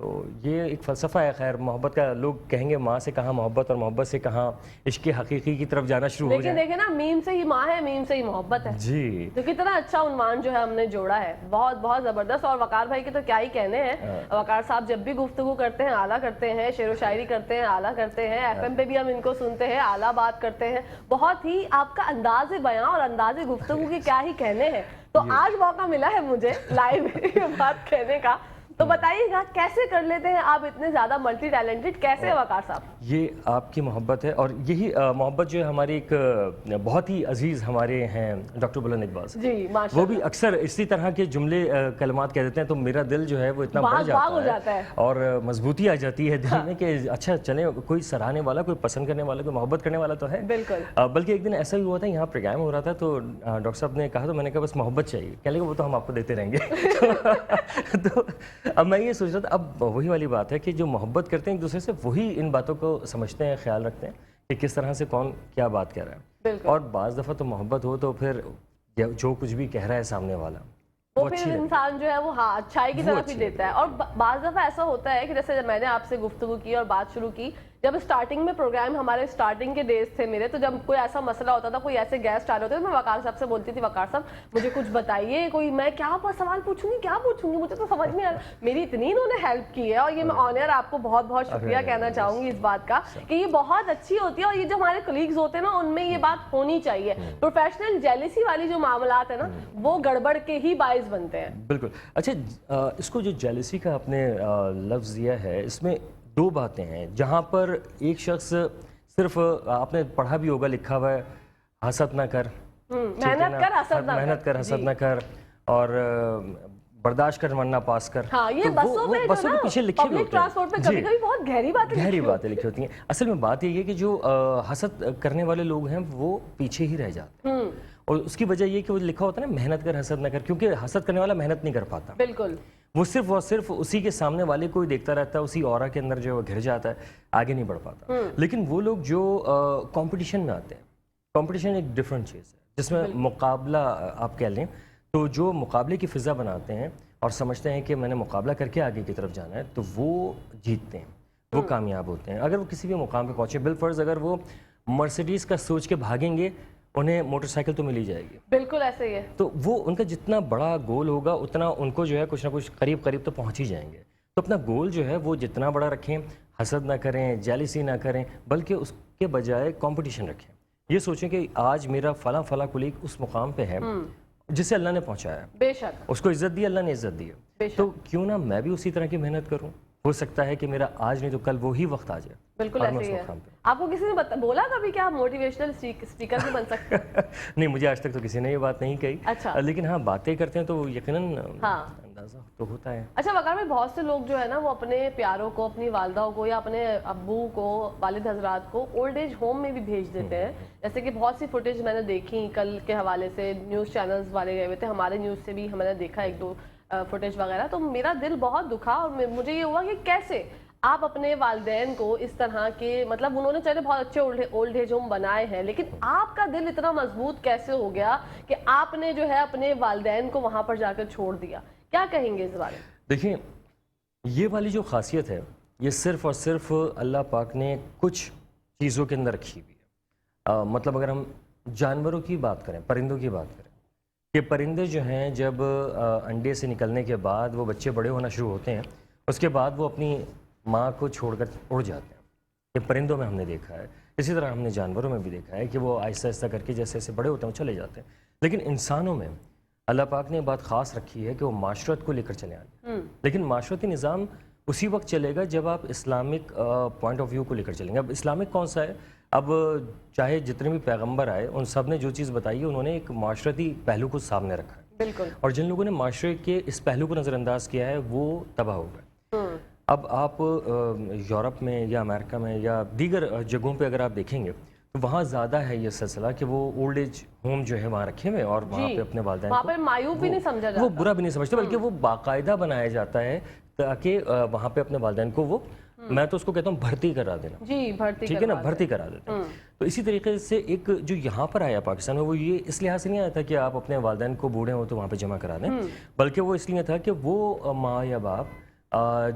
تو یہ ایک فلسفہ ہے خیر محبت کا. لوگ کہیں گے ماں سے کہاں محبت اور محبت سے کہاں عشق حقیقی کی طرف جانا شروع ہو لیکن جائے. دیکھیں نا میم سے ہی ماں ہے, میم سے ہی محبت ہے. جی تو کتنا اچھا عنوان جو ہے ہم نے جوڑا ہے, بہت بہت زبردست. اور وقار بھائی کے تو کیا ہی کہنے ہیں, وقار صاحب جب بھی گفتگو کرتے ہیں اعلیٰ کرتے ہیں, شعر و شاعری کرتے ہیں اعلیٰ کرتے ہیں, ایف ایم پہ بھی ہم ان کو سنتے ہیں اعلیٰ بات کرتے ہیں. بہت ہی آپ کا انداز بیاں اور انداز گفتگو کے کیا ہی کہنے ہیں. تو آج موقع ملا ہے مجھے لائیو بات کہنے کا, تو بتائیے گا کیسے کر لیتے ہیں آپ اتنے زیادہ ملٹی ٹیلنٹڈ, کیسے وقار صاحب؟ یہ آپ کی محبت ہے, اور یہی محبت جو ہے ہماری ایک بہت ہی عزیز ہمارے ہیں ڈاکٹر بلند اقبال صاحب, جی ماشاء وہ بھی اکثر اسی طرح کے جملے کلمات کہہ دیتے ہیں تو میرا دل جو ہے وہ اتنا بڑھ جاتا ہے اور مضبوطی آ جاتی ہے دل میں کہ اچھا چلے, کوئی سراہنے والا, کوئی پسند کرنے والا, کوئی محبت کرنے والا تو ہے. بالکل. بلکہ ایک دن ایسا ہی ہوا تھا, یہاں پروگرام ہو رہا تھا تو ڈاکٹر صاحب نے کہا, تو میں نے کہا بس محبت چاہیے. کہنے لگے وہ تو ہم آپ کو دیتے رہیں گے. تو اب میں یہ سوچ رہا تھا, اب وہی والی بات ہے کہ جو محبت کرتے ہیں ایک دوسرے سے وہی ان باتوں کو سمجھتے ہیں, خیال رکھتے ہیں کہ کس طرح سے کون کیا بات کہہ رہا ہے. اور بعض دفعہ تو محبت ہو تو پھر جو کچھ بھی کہہ رہا ہے سامنے والا وہ پھر انسان جو ہے وہ ہاں اچھائی کی طرف ہی دیتا ہے. اور بعض دفعہ ایسا ہوتا ہے کہ جیسے جب میں نے آپ سے گفتگو کی اور بات شروع کی, جب اسٹارٹنگ میں پروگرام ہمارے اسٹارٹنگ کے ڈیز تھے میرے, تو جب کوئی ایسا مسئلہ ہوتا تھا, کوئی ایسے گیسٹ آ رہے ہوتے تھے, میں وقار صاحب سے بولتی تھی وقار صاحب مجھے کچھ بتائیے, کوئی میں کیا سوال پوچھوں گی, مجھے تو سمجھ نہیں آ رہا. میری اتنی انہوں نے ہیلپ کی ہے, اور یہ میں آن ایئر آپ کو بہت بہت شکریہ کہنا چاہوں گی اس بات کا کہ یہ بہت اچھی ہوتی ہے. اور یہ جو ہمارے کلیگز ہوتے ہیں نا, ان میں یہ بات ہونی چاہیے. پروفیشنل جیلیسی والی جو معاملات ہیں نا, وہ گڑبڑ کے ہی باعث بنتے ہیں. بالکل. اچھا اس کو جو جیلیسی کا آپ نے لفظ دیا ہے, اس میں دو باتیں ہیں جہاں پر ایک شخص صرف, آپ نے پڑھا بھی ہوگا لکھا ہوا ہے, حسد نہ کر, محنت کر حسد نہ کر, اور برداشت کر ورنہ پاس کر. ہاں یہ بسوں پہ پیچھے لکھی ہوئی ٹرانسپورٹ پہ کبھی کبھی بہت گہری باتیں لکھی ہوتی ہیں. اصل میں بات یہ ہے کہ جو حسد کرنے والے لوگ ہیں وہ پیچھے ہی رہ جاتے ہیں, اور اس کی وجہ یہ کہ وہ لکھا ہوتا ہے نا محنت کر حسد نہ کر, کیونکہ حسد کرنے والا محنت نہیں کر پاتا. بالکل. وہ صرف اسی کے سامنے والے کو ہی دیکھتا رہتا ہے, اسی اورا کے اندر جو وہ گھر جاتا ہے, آگے نہیں بڑھ پاتا. لیکن وہ لوگ جو کمپٹیشن میں آتے ہیں, کمپٹیشن ایک ڈیفرنٹ چیز ہے جس میں مقابلہ آپ کہہ لیں, تو جو مقابلے کی فضا بناتے ہیں اور سمجھتے ہیں کہ میں نے مقابلہ کر کے آگے کی طرف جانا ہے, تو وہ جیتتے ہیں, وہ کامیاب ہوتے ہیں. اگر وہ کسی بھی مقام پہ پہنچے, بالفرض اگر وہ مرسیڈیز کا سوچ کے بھاگیں گے, انہیں موٹر سائیکل تو مل ہی جائے گی. بالکل ایسے ہی ہے. تو وہ ان کا جتنا بڑا گول ہوگا اتنا ان کو جو ہے کچھ نہ کچھ قریب تو پہنچ ہی جائیں گے. تو اپنا گول جو ہے وہ جتنا بڑا رکھیں, حسد نہ کریں, جیلیسی نہ کریں, بلکہ اس کے بجائے کمپٹیشن رکھیں. یہ سوچیں کہ آج میرا فلاں کلیگ اس مقام پہ ہے جسے اللہ نے پہنچایا, بے شک اس کو عزت دی, اللہ نے عزت دی, تو کیوں نہ میں بھی اسی طرح کی محنت کروں. ہو سکتا ہے کہ میرا آج نہیں تو کل وہی وقت آ جائے. بالکل ایسے ہی ہے. آپ کو کسی نے بولا کبھی کہ آپ موٹیویشنل اسپیکر بھی بن سکتے ہیں؟ نہیں, مجھے آج تک تو کسی نے یہ بات نہیں کہی. اچھا. لیکن ہاں باتیں کرتے ہیں تو یقیناً اندازہ تو ہوتا ہے. اچھا وقار میں بہت سے لوگ جو ہے نا وہ اپنے پیاروں کو, اپنی والدہ کو یا اپنے ابو کو, والد حضرات کو اولڈ ایج ہوم میں بھی بھیج دیتے ہیں. جیسے کہ بہت سی فوٹیج میں نے دیکھی کل کے حوالے سے, نیوز چینلز والے گئے ہوئے تھے, ہمارے نیوز سے بھی ہم نے دیکھا ایک دو فوٹیج وغیرہ. تو میرا دل بہت دکھا, اور مجھے یہ ہوا کہ کیسے آپ اپنے والدین کو اس طرح کے, مطلب انہوں نے چلے بہت اچھے اولڈ ایج ہوم بنائے ہیں, لیکن آپ کا دل اتنا مضبوط کیسے ہو گیا کہ آپ نے جو ہے اپنے والدین کو وہاں پر جا کر چھوڑ دیا؟ کیا کہیں گے اس بارے میں؟ دیکھیں, یہ والی جو خاصیت ہے یہ صرف اور صرف اللہ پاک نے کچھ چیزوں کے اندر رکھی ہوئی ہے. مطلب اگر ہم جانوروں کی بات کریں, پرندوں کی بات کریں, کہ پرندے جو ہیں جب انڈے سے نکلنے کے بعد وہ بچے بڑے ہونا شروع ہوتے ہیں, اس کے بعد وہ اپنی ماں کو چھوڑ کر اڑ جاتے ہیں. یہ پرندوں میں ہم نے دیکھا ہے. اسی طرح ہم نے جانوروں میں بھی دیکھا ہے کہ وہ آہستہ آہستہ کر کے جیسے جیسے بڑے ہوتے ہیں وہ چلے جاتے ہیں. لیکن انسانوں میں اللہ پاک نے بات خاص رکھی ہے کہ وہ معاشرت کو لے کر چلے آئیں. لیکن معاشرتی نظام اسی وقت چلے گا جب آپ اسلامک پوائنٹ آف ویو کو لے کر چلیں گے. اب اسلامک کون سا ہے؟ اب چاہے جتنے بھی پیغمبر آئے ان سب نے جو چیز بتائی ہے انہوں نے ایک معاشرتی پہلو کو سامنے رکھا ہے. بالکل. اور جن لوگوں نے معاشرے کے اس پہلو کو نظر انداز کیا ہے وہ تباہ ہو گئے. اب آپ یورپ میں یا امریکہ میں یا دیگر جگہوں پہ اگر آپ دیکھیں گے تو وہاں زیادہ ہے یہ سلسلہ کہ وہ اولڈ ایج ہوم جو ہے وہاں رکھے ہوئے, اور وہاں پہ اپنے والدین وہاں پہ معیوب بھی نہیں سمجھا جاتا, وہ برا بھی نہیں سمجھتے, بلکہ وہ باقاعدہ بنایا جاتا ہے تاکہ وہاں پہ اپنے والدین کو وہ, میں تو اس کو کہتا ہوں بھرتی کرا دینا. جی بھرتی, ٹھیک ہے نا, بھرتی کرا دیتے ہیں. تو اسی طریقے سے ایک جو یہاں پر آیا پاکستان میں, وہ یہ اس لحاظ سے نہیں آیا تھا کہ آپ اپنے والدین کو بوڑھے ہوں تو وہاں پہ جمع کرا دیں, بلکہ وہ اس لیے تھا کہ وہ ماں یا باپ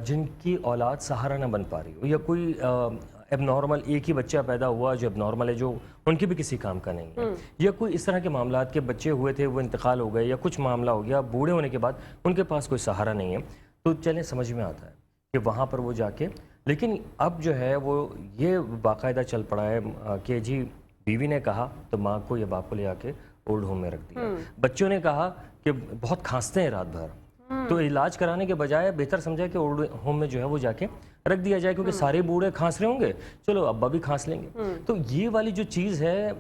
جن کی اولاد سہارا نہ بن پا رہی ہو، یا کوئی اب نارمل ایک ہی بچہ پیدا ہوا جو اب نارمل ہے، جو ان کے بھی کسی کام کا نہیں ہے، یا کوئی اس طرح کے معاملات کے بچے ہوئے تھے وہ انتقال ہو گئے، یا کچھ معاملہ ہو گیا بوڑھے ہونے کے بعد ان کے پاس کوئی سہارا نہیں ہے، تو چلیں سمجھ میں آتا ہے کہ وہاں پر وہ جا کے، لیکن اب جو ہے وہ یہ باقاعدہ چل پڑا ہے کہ جی بیوی نے کہا تو ماں کو یا باپ کو لے آ کے اولڈ ہوم میں رکھ دیا، بچوں نے کہا کہ بہت کھانستے ہیں رات بھر، تو علاج کرانے کے بجائے بہتر سمجھا کہ اولڈ ہوم میں جو ہے وہ جا کے رکھ دیا جائے، کیونکہ سارے بوڑھے کھانس رہے ہوں گے، چلو ابا بھی کھانس لیں گے۔ تو یہ والی جو چیز ہے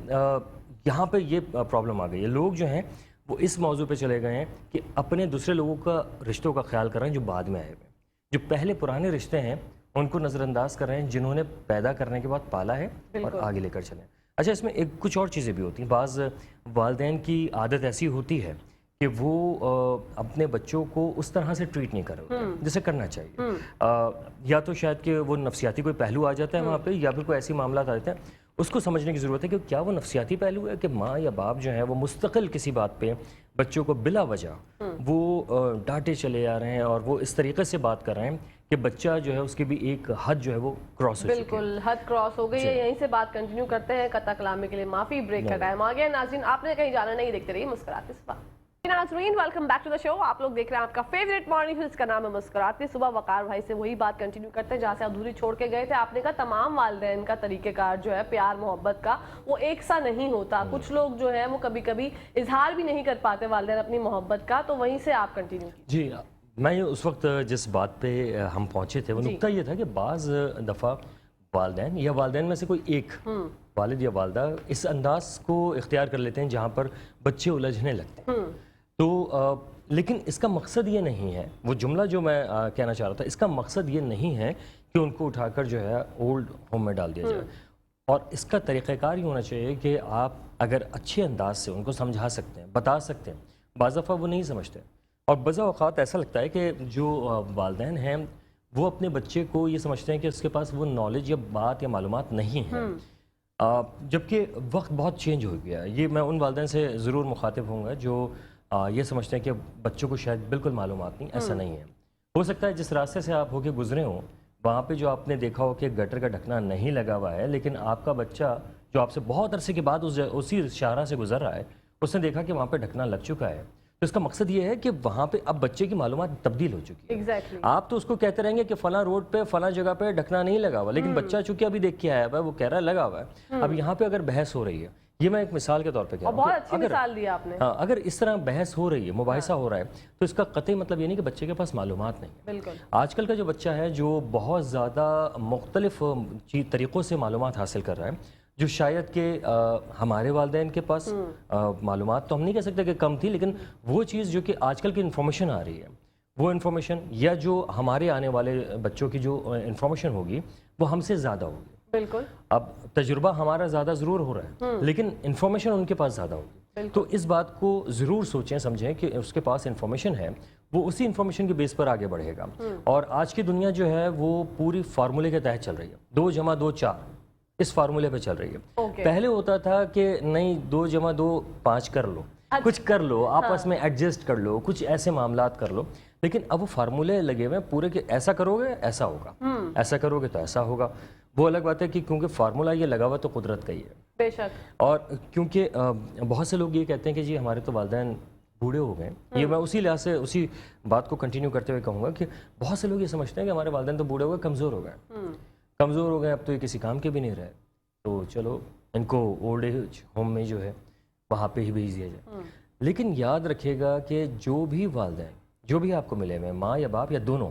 یہاں پہ یہ پرابلم آ گئی ہے، لوگ جو ہیں وہ اس موضوع پہ چلے گئے ہیں کہ اپنے دوسرے لوگوں کا رشتوں کا خیال کر رہے ہیں جو بعد میں آئے ہوئے ہیں، جو پہلے پرانے رشتے ہیں ان کو نظر انداز کر رہے ہیں جنہوں نے پیدا کرنے کے بعد پالا ہے اور آگے لے کر چلیں۔ اچھا، اس میں ایک کچھ اور چیزیں بھی ہوتی ہیں، بعض والدین کی عادت ایسی ہوتی ہے کہ وہ اپنے بچوں کو اس طرح سے ٹریٹ نہیں کر رہے ہوتے جیسے کرنا چاہیے، یا تو شاید کہ وہ نفسیاتی کوئی پہلو آ جاتا ہے وہاں پہ، یا پھر کوئی ایسی معاملات آ جاتے ہیں، اس کو سمجھنے کی ضرورت ہے کہ کیا وہ نفسیاتی پہلو ہے کہ ماں یا باپ جو ہیں وہ مستقل کسی بات پہ بچوں کو بلا وجہ وہ ڈانٹے چلے آ رہے ہیں اور وہ اس طریقے سے بات کر رہے ہیں کہ بچہ جو ہے اس کی بھی ایک حد جو ہے وہ کراس ہو چکی ہے۔ بالکل حد کراس ہو گئی ہے۔ یہیں سے بات کنٹینیو کرتے ہیں، قطع کلامی کے لیے معافی، بریک کا ٹائم آ گیا۔ ناظرین آپ نے کہیں جانا نہیں، دیکھتے رہیے مسکراتے صبح۔ ناظرین ویلکم بیک ٹو دا شو، آپ لوگ دیکھ رہے ہیں آپ کا فیوریٹ مارننگ شو، اس کا نام ہے مسکراتے صبح۔ وقار بھائی سے وہی بات کنٹینیو کرتے ہیں جہاں سے ادھوری چھوڑ کے گئے تھے۔ آپ نے کہا تمام والدین کا طریقہ کار جو ہے پیار محبت کا وہ ایک سا نہیں ہوتا، کچھ لوگ جو ہے وہ کبھی کبھی اظہار بھی نہیں کر پاتے والدین اپنی محبت کا، تو وہیں سے آپ کنٹینیو کیجیے۔ جی، میں اس وقت جس بات پہ ہم پہنچے تھے وہ نقطہ یہ تھا کہ بعض دفعہ والدین یا والدین میں سے کوئی ایک والد یا والدہ اس انداز کو اختیار کر لیتے ہیں جہاں پر بچے الجھنے لگتے ہیں، تو لیکن اس کا مقصد یہ نہیں ہے، وہ جملہ جو میں کہنا چاہ رہا تھا، اس کا مقصد یہ نہیں ہے کہ ان کو اٹھا کر جو ہے اولڈ ہوم میں ڈال دیا جائے، اور اس کا طریقہ کار یہ ہونا چاہیے کہ آپ اگر اچھے انداز سے ان کو سمجھا سکتے ہیں، بتا سکتے ہیں، بعض دفعہ وہ نہیں سمجھتے، اور بعض اوقات ایسا لگتا ہے کہ جو والدین ہیں وہ اپنے بچے کو یہ سمجھتے ہیں کہ اس کے پاس وہ نالج یا بات یا معلومات نہیں ہیں، جبکہ وقت بہت چینج ہو گیا ہے۔ یہ میں ان والدین سے ضرور مخاطب ہوں گا جو یہ سمجھتے ہیں کہ بچوں کو شاید بالکل معلومات نہیں، ایسا نہیں ہے۔ ہو سکتا ہے جس راستے سے آپ ہو کے گزرے ہوں وہاں پہ جو آپ نے دیکھا ہو کہ گٹر کا ڈھکنا نہیں لگا ہوا ہے، لیکن آپ کا بچہ جو آپ سے بہت عرصے کے بعد اسی شاہراہ سے گزر رہا ہے، اس نے دیکھا کہ وہاں پہ ڈھکنا لگ چکا ہے، تو اس کا مقصد یہ ہے کہ وہاں پہ اب بچے کی معلومات تبدیل ہو چکی ہے۔ آپ تو اس کو کہتے رہیں گے کہ فلاں روڈ پہ فلاں جگہ پہ ڈھکنا نہیں لگا ہوا، لیکن بچہ چونکہ ابھی دیکھ کے آیا ہوا ہے وہ کہہ رہا ہے لگا ہوا ہے۔ اب یہاں پہ اگر بحث ہو رہی ہے، یہ میں ایک مثال کے طور پہ کہہ رہا ہوں، بہت اچھی مثال دی آپ نے، اگر اس طرح بحث ہو رہی ہے، مباحثہ ہو رہا ہے، تو اس کا قطعی مطلب یہ نہیں کہ بچے کے پاس معلومات نہیں ہے۔ بالکل آج کل کا جو بچہ ہے جو بہت زیادہ مختلف طریقوں سے معلومات حاصل کر رہا ہے، جو شاید کہ ہمارے والدین کے پاس معلومات تو ہم نہیں کہہ سکتے کہ کم تھی، لیکن وہ چیز جو کہ آج کل کی انفارمیشن آ رہی ہے، وہ انفارمیشن یا جو ہمارے آنے والے بچوں کی جو انفارمیشن ہوگی وہ ہم سے زیادہ ہوگی۔ بالکل، اب تجربہ ہمارا زیادہ ضرور ہو رہا ہے لیکن انفارمیشن ان کے پاس زیادہ ہوگی، تو اس بات کو ضرور سوچیں سمجھیں کہ اس کے پاس انفارمیشن ہے، وہ اسی انفارمیشن کے بیس پر آگے بڑھے گا۔ اور آج کی دنیا جو ہے وہ پوری فارمولے کے تحت چل رہی ہے، 2 + 2 = 4 اس فارمولے پہ چل رہی ہے۔ پہلے ہوتا تھا کہ نہیں 2 + 2 = 5 کر لو، کچھ کر لو، آپس میں ایڈجسٹ کر لو، کچھ ایسے معاملات کر لو، لیکن اب وہ فارمولے لگے ہوئے ہیں پورے کہ ایسا کرو گے ایسا ہوگا، ایسا کرو گے تو ایسا ہوگا۔ وہ الگ بات ہے کہ کیونکہ فارمولہ یہ لگا ہوا تو قدرت کا ہی ہے، بے شک، اور کیونکہ بہت سے لوگ یہ کہتے ہیں کہ جی ہمارے تو والدین بوڑھے ہو گئے، یہ میں اسی لحاظ سے اسی بات کو کنٹینیو کرتے ہوئے کہوں گا کہ بہت سے لوگ یہ سمجھتے ہیں کہ ہمارے والدین تو بوڑھے ہو گئے، کمزور ہو گئے، اب تو یہ کسی کام کے بھی نہیں رہے، تو چلو ان کو اولڈ ایج ہوم میں جو ہے وہاں پہ ہی بھیج دیا جائے۔ لیکن یاد رکھیے گا کہ جو بھی والدین جو بھی آپ کو ملے ہوئے، ماں یا باپ یا دونوں،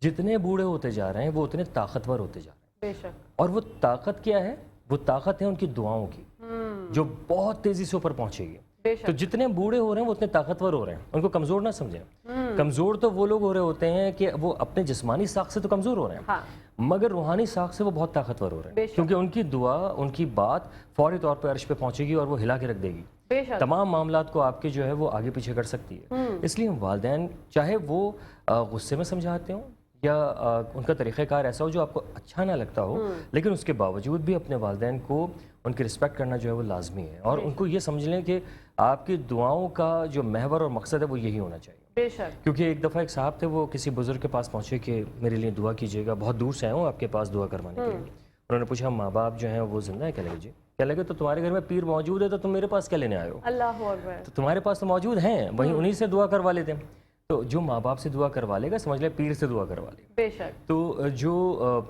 جتنے بوڑھے ہوتے جا رہے ہیں وہ اتنے طاقتور ہوتے جا رہے ہیں، بے شک، اور وہ طاقت کیا ہے؟ وہ طاقت ہے ان کی دعاؤں کی، جو بہت تیزی سے اوپر پہنچے گی۔ تو جتنے بوڑھے ہو رہے ہیں وہ اتنے طاقتور ہو رہے ہیں، ان کو کمزور نہ سمجھیں۔ کمزور تو وہ لوگ ہو رہے ہوتے ہیں کہ وہ اپنے جسمانی ساخت سے تو کمزور ہو رہے ہیں، مگر روحانی ساخت سے وہ بہت طاقتور ہو رہے ہیں، کیونکہ ان کی دعا، ان کی بات فوری طور پہ عرش پہ پہنچے گی اور وہ ہلا کے رکھ دے گی، تمام معاملات کو آپ کے جو ہے وہ آگے پیچھے کر سکتی ہے۔ اس لیے والدین چاہے وہ غصے میں سمجھاتے ہوں یا ان کا طریقہ کار ایسا ہو جو آپ کو اچھا نہ لگتا ہو، لیکن اس کے باوجود بھی اپنے والدین کو ان کی رسپیکٹ کرنا جو ہے وہ لازمی ہے، اور ان کو یہ سمجھ لیں کہ آپ کی دعاؤں کا جو محور اور مقصد ہے وہ یہی ہونا چاہیے۔ بے شک. کیونکہ ایک دفعہ ایک صاحب تھے وہ کسی بزرگ کے پاس پہنچے کہ میرے لیے دعا کیجیے گا، بہت دور سے آیا ہوں آپ کے پاس دعا کروانے کے لیے. انہوں نے پوچھا ماں باپ جو ہیں وہ زندہ ہیں؟ کہنے لگے جی. کہنے لگے تو تمہارے گھر میں پیر موجود ہے تو تم میرے پاس کیا لینے آئے ہو؟ اللہ اکبر. تو تمہارے پاس تو موجود ہیں، وہیں انہی سے دعا کروا لیتے ہیں. تو جو ماں باپ سے دعا کروا لے گا سمجھ لے پیر سے دعا کروا لے گا. بے شک. تو جو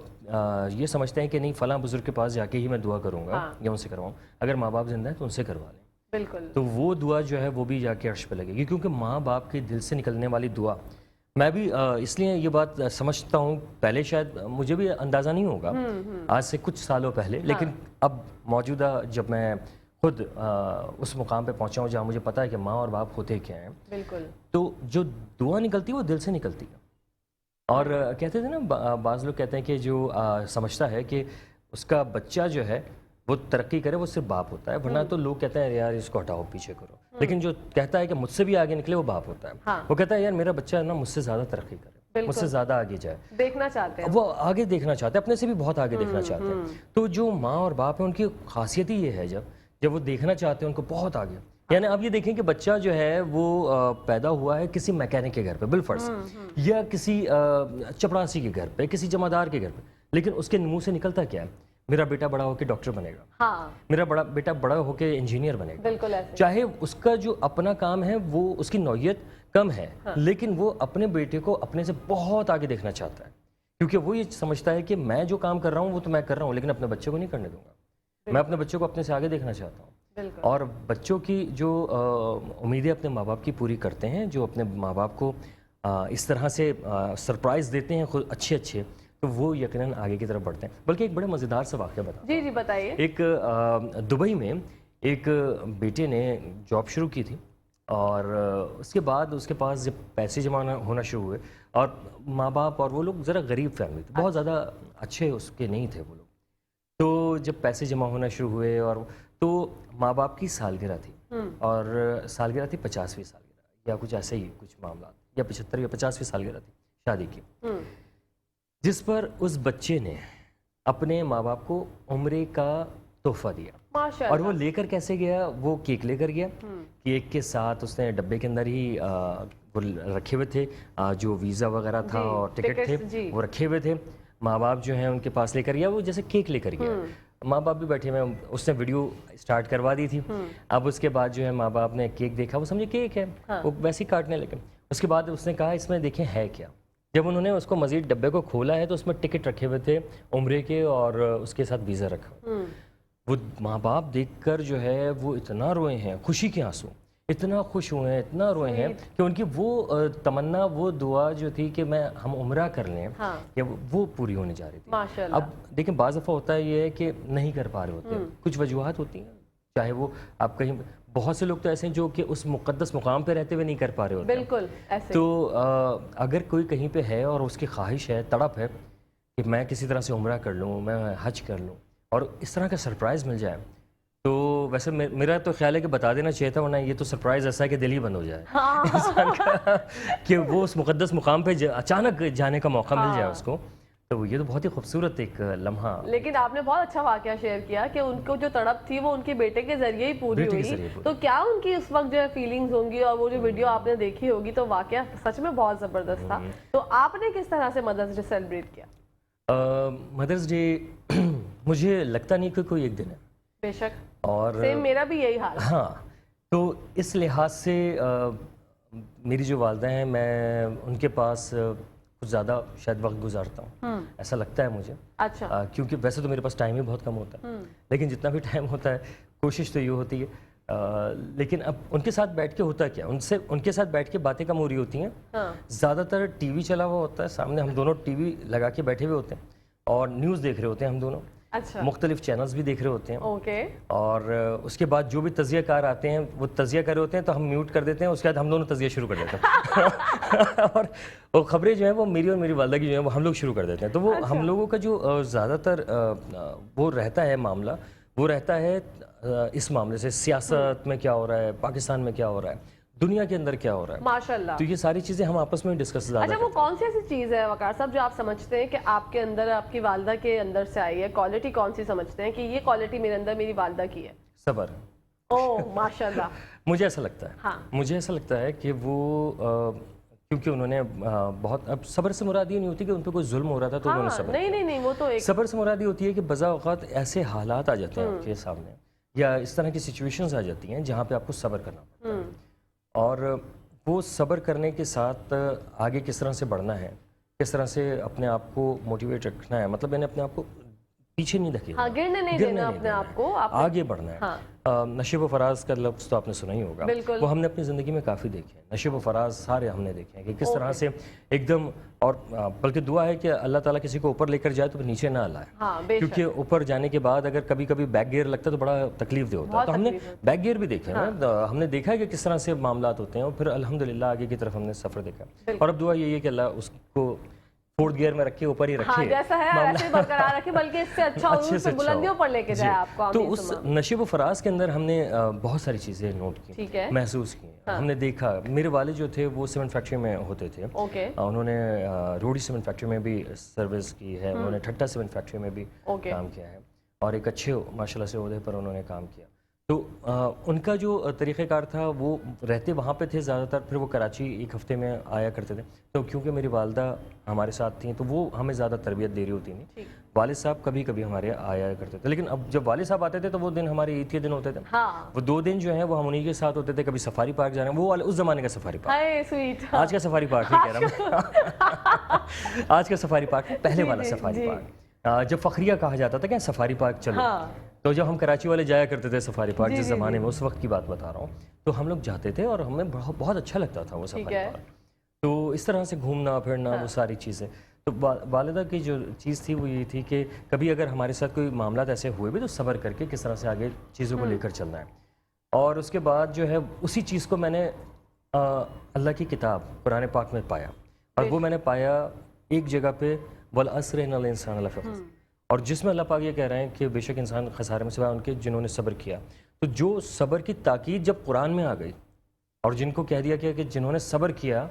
یہ سمجھتے ہیں کہ نہیں فلاں بزرگ کے پاس جا کے ہی میں دعا کروں گا یا ان سے کرواؤں، اگر ماں باپ زندہ ہیں تو ان سے کروا لیں. بالکل. تو وہ دعا جو ہے وہ بھی جا کے عرش پہ لگے گی، کیونکہ ماں باپ کے دل سے نکلنے والی دعا. میں بھی اس لیے یہ بات سمجھتا ہوں، پہلے شاید مجھے بھی اندازہ نہیں ہوگا آج سے کچھ سالوں پہلے، لیکن اب موجودہ جب میں خود اس مقام پہ پہنچا ہوں جہاں مجھے پتا ہے کہ ماں اور باپ ہوتے کیا ہیں، بالکل، تو جو دعا نکلتی ہے وہ دل سے نکلتی ہے. اور کہتے تھے نا بعض لوگ کہتے ہیں کہ جو سمجھتا ہے کہ اس کا بچہ جو ہے وہ ترقی کرے وہ صرف باپ ہوتا ہے، ورنہ تو لوگ کہتے ہیں یار اس کو ہٹاؤ پیچھے کرو. لیکن جو کہتا ہے کہ مجھ سے بھی آگے نکلے وہ باپ ہوتا ہے. وہ کہتا ہے یار میرا بچہ نا مجھ سے زیادہ ترقی کرے، مجھ سے زیادہ آگے جائے، دیکھنا چاہتے ہیں، وہ آگے دیکھنا چاہتے ہیں، اپنے سے بھی بہت آگے دیکھنا چاہتے ہیں. تو جو ماں اور باپ ہیں ان کی خاصیت ہی یہ ہے جب وہ دیکھنا چاہتے ہیں ان کو بہت آگے. یعنی آپ یہ دیکھیں کہ بچہ جو ہے وہ پیدا ہوا ہے کسی میکینک کے گھر پہ بالفرض، یا کسی چپڑاسی کے گھر پہ، کسی جمعدار کے گھر پہ، لیکن اس کے منہ سے نکلتا کیا ہے؟ میرا بیٹا بڑا ہو کے ڈاکٹر بنے گا، میرا بیٹا بڑا ہو کے انجینئر بنے گا. بالکل ایسے. چاہے اس کا جو اپنا کام ہے وہ اس کی نوعیت کم ہے، لیکن وہ اپنے بیٹے کو اپنے سے بہت آگے دیکھنا چاہتا ہے، کیونکہ وہ یہ سمجھتا ہے کہ میں جو کام کر رہا ہوں وہ تو میں کر رہا ہوں، لیکن اپنے بچے کو نہیں کرنے دوں گا. میں اپنے بچے کو اپنے سے آگے دیکھنا چاہتا ہوں. اور بچوں کی جو امیدیں اپنے ماں باپ کی پوری کرتے ہیں، جو اپنے ماں باپ کو اس طرح سے سرپرائز دیتے ہیں خود اچھے، تو وہ یقیناً آگے کی طرف بڑھتے ہیں. بلکہ ایک بڑے مزیدار سا واقعہ بتا. جی بتائیے. ایک دبئی میں ایک بیٹے نے جاب شروع کی تھی، اور اس کے بعد اس کے پاس جب پیسے جمع ہونا شروع ہوئے، اور ماں باپ اور وہ لوگ ذرا غریب فیملی تھے، بہت زیادہ اچھے اس کے نہیں تھے وہ لوگ. تو جب پیسے جمع ہونا شروع ہوئے اور تو ماں باپ کی سالگرہ تھی، اور سالگرہ تھی 50ویں سالگرہ یا کچھ ایسے ہی کچھ معاملات، یا 75 یا 50ویں سالگرہ تھی شادی کی، جس پر اس بچے نے اپنے ماں باپ کو عمرے کا تحفہ دیا. اور وہ لے کر کیسے گیا؟ وہ کیک لے کر گیا. کیک کے ساتھ اس نے ڈبے کے اندر ہی وہ رکھے ہوئے تھے جو ویزا وغیرہ تھا اور ٹکٹ تھے وہ رکھے ہوئے تھے. ماں باپ جو ہیں ان کے پاس لے کر گیا، وہ جیسے کیک لے کر گیا. ماں باپ بھی بیٹھے ہوئے، اس نے ویڈیو سٹارٹ کروا دی تھی. اب اس کے بعد جو ہے ماں باپ نے کیک دیکھا، وہ سمجھے کیک ہے، وہ ویسے ہی کاٹنے لگے. اس کے بعد اس نے کہا اس میں دیکھیں ہے کیا. جب انہوں نے اس کو مزید ڈبے کو کھولا ہے تو اس میں ٹکٹ رکھے ہوئے تھے عمرے کے، اور اس کے ساتھ ویزا رکھا. وہ ماں باپ دیکھ کر جو ہے وہ اتنا روئے ہیں، خوشی کے آنسو، اتنا خوش ہوئے ہیں، اتنا روئے ہیں کہ ان کی وہ تمنا، وہ دعا جو تھی کہ ہم عمرہ کر لیں، وہ پوری ہونے جا رہی تھی. اب دیکھیں بعض دفعہ ہوتا ہے یہ ہے کہ نہیں کر پا رہے ہوتے ہیں، کچھ وجوہات ہوتی ہیں، چاہے وہ آپ کہیں، بہت سے لوگ تو ایسے ہیں جو کہ اس مقدس مقام پہ رہتے ہوئے نہیں کر پا رہے ہوتے. بالکل ایسے. تو اگر کوئی کہیں پہ ہے اور اس کی خواہش ہے، تڑپ ہے کہ میں کسی طرح سے عمرہ کر لوں، میں حج کر لوں، اور اس طرح کا سرپرائز مل جائے، تو ویسے میرا تو خیال ہے کہ بتا دینا چاہیے تھا، ورنہ یہ تو سرپرائز ایسا ہے کہ دل ہی بند ہو جائے انسان کا، کہ وہ اس مقدس مقام پہ اچانک جانے کا موقع مل جائے اس کو. تو یہ تو بہت ہی خوبصورت ایک لمحہ. لیکن آپ نے بہت اچھا واقعہ شیئر کیا کہ ان کو جو تڑپ تھی وہ ان کے بیٹے کے ذریعے ہی پوری ہوئی. تو کیا ان کی اس وقت جو ہے فیلنگز ہوں گی، اور وہ جو ویڈیو آپ نے دیکھی ہوگی تو واقعہ سچ میں بہت زبردست تھا. تو آپ نے کس طرح سے مدرس ڈے سیلیبریٹ کیا؟ مدرس ڈے مجھے لگتا نہیں کہ کوئی ایک دن ہے. بے شک. اور سیم میرا بھی یہی حال. ہاں، تو اس لحاظ سے میری جو والدہ ہیں، میں ان کے پاس کچھ زیادہ شاید وقت گزارتا ہوں، ایسا لگتا ہے مجھے. اچھا. کیونکہ ویسے تو میرے پاس ٹائم ہی بہت کم ہوتا ہے، لیکن جتنا بھی ٹائم ہوتا ہے کوشش تو یہ ہوتی ہے. لیکن اب ان کے ساتھ بیٹھ کے ہوتا کیا، ان کے ساتھ بیٹھ کے باتیں کم ہو رہی ہوتی ہیں. زیادہ تر ٹی وی چلا ہوا ہوتا ہے سامنے، ہم دونوں ٹی وی لگا کے بیٹھے ہوئے ہوتے ہیں اور نیوز دیکھ رہے ہوتے ہیں ہم دونوں. اچھا. مختلف چینلز بھی دیکھ رہے ہوتے ہیں. اوکے. اور اس کے بعد جو بھی تجزیہ کار آتے ہیں وہ تجزیہ کر رہے ہوتے ہیں تو ہم میوٹ کر دیتے ہیں، اس کے بعد ہم دونوں تجزیہ شروع کر دیتے ہیں. اور وہ خبریں جو ہیں وہ میری اور میری والدہ کی جو ہیں وہ ہم لوگ شروع کر دیتے ہیں. تو وہ ہم لوگوں کا جو زیادہ تر وہ رہتا ہے معاملہ، وہ رہتا ہے اس معاملے سے، سیاست میں کیا ہو رہا ہے، پاکستان میں کیا ہو رہا ہے، دنیا کے اندر کیا ہو رہا ہے. ماشاءاللہ. تو یہ ساری چیزیں ہم آپس میں ڈسکس زیادہ اچھا، وہ کون سی ایسی چیز ہے وقار صاحب جو آپ سمجھتے ہیں کہ آپ کے اندر، آپ کی والدہ کے اندر سے آئی ہے؟ کوالٹی کون سی سمجھتے ہیں کہ یہ کوالٹی میرے اندر میری والدہ کی ہے؟ صبر. اوہ ماشاءاللہ. مجھے ایسا لگتا ہے، ہاں، مجھے ایسا لگتا ہے کہ وہ کیونکہ انہوں نے بہت، اب صبر سے مراد یہ نہیں ہوتی کہ ان پہ کوئی ظلم ہو رہا تھا تو انہوں نے صبر نہیں نہیں نہیں، وہ تو ایک صبر سے مراد یہ ہوتی ہے کہ بزا اوقات ایسے حالات آ جاتے ہیں آپ کے سامنے یا اس طرح کی سچویشنز آ جاتی ہیں جہاں پہ آپ کو صبر کرنا پڑتا ہے، اور وہ صبر کرنے کے ساتھ آگے کس طرح سے بڑھنا ہے، کس طرح سے اپنے آپ کو موٹیویٹ رکھنا ہے، مطلب میں نے اپنے آپ کو پیچھے نہیں دھکیلنا، گرنے نہیں دینا اپنے آپ کو، آگے بڑھنا ہے۔ نشیب و فراز کا لفظ تو آپ نے سنا ہی ہوگا، وہ ہم نے اپنی زندگی میں کافی دیکھے ہیں، نشیب و فراز سارے ہم نے دیکھے ہیں کہ کس طرح سے ایک دم، اور بلکہ دعا ہے کہ اللہ تعالیٰ کسی کو اوپر لے کر جائے تو نیچے نہ لائے، کیونکہ اوپر جانے کے بعد اگر کبھی کبھی بیک گیئر لگتا ہے تو بڑا تکلیف دہ ہوتا ہے، تو ہم نے بیک گیئر بھی دیکھے ہیں، ہم نے دیکھا ہے کہ کس طرح سے معاملات ہوتے ہیں، اور پھر الحمدللہ آگے کی طرف ہم نے سفر دیکھا، اور اب دعا یہی ہے کہ اللہ اس کو فورتھ گیئر میں رکھے، اوپر ہی رکھے، جیسا ہے ویسے ہی برقرار رکھے، بلکہ اس سے اچھا عروج پہ بلندیوں پر لے کے جائے آپ کو۔ تو اس نشیب و فراز کے اندر ہم نے بہت ساری چیزیں نوٹ کی، محسوس کی، ہم نے دیکھا۔ میرے والد جو تھے وہ سیمنٹ فیکٹری میں ہوتے تھے، انہوں نے روڑی سیمنٹ فیکٹری میں بھی سروس کی ہے، انہوں نے ٹھٹا سیمنٹ فیکٹری میں بھی کام کیا ہے، اور ایک اچھے ماشاء اللہ سے عہدے پر انہوں نے کام کیا۔ تو ان کا جو طریقہ کار تھا، وہ رہتے وہاں پہ تھے زیادہ تر، پھر وہ کراچی ایک ہفتے میں آیا کرتے تھے، تو کیونکہ میری والدہ ہمارے ساتھ تھیں تو وہ ہمیں زیادہ تربیت دے رہی ہوتی نہیں، والد صاحب کبھی کبھی ہمارے آیا کرتے تھے، لیکن اب جب والد صاحب آتے تھے تو وہ دن ہمارے عید کے دن ہوتے تھے، وہ 2 دن جو ہیں وہ ہم انہیں کے ساتھ ہوتے تھے، کبھی سفاری پارک جانا، وہ اس زمانے کا سفاری پارک، آج کا سفاری پارک نہیں کہہ رہا میں، آج کا سفاری پارک پہلے والا سفاری پارک، جب فخریہ کہا جاتا تھا کہ سفاری پارک چلو، تو جب ہم کراچی والے جایا کرتے تھے سفاری پارک، جس زمانے میں، اس وقت کی بات بتا رہا ہوں، تو ہم لوگ جاتے تھے اور ہمیں بہت اچھا لگتا تھا وہ سفاری پارک، تو اس طرح سے گھومنا پھرنا وہ ساری چیزیں۔ تو والدہ کی جو چیز تھی وہ یہ تھی کہ کبھی اگر ہمارے ساتھ کوئی معاملات ایسے ہوئے بھی تو صبر کر کے کس طرح سے آگے چیزوں کو لے کر چلنا ہے، اور اس کے بعد جو ہے اسی چیز کو میں نے اللہ کی کتاب قرآن پاک میں پایا، اور وہ میں نے پایا ایک جگہ پہ وَالْعَصْرِ إِنَّ الْإِنسَانَ لَفِي خُسْرٍ، اور جس میں اللہ پاک یہ کہہ رہے ہیں کہ بے شک انسان خسارے میں سوائے ان کے جنہوں نے صبر کیا۔ تو جو صبر کی تاکید جب قرآن میں آ گئی اور جن کو کہہ دیا گیا کہ جنہوں نے صبر کیا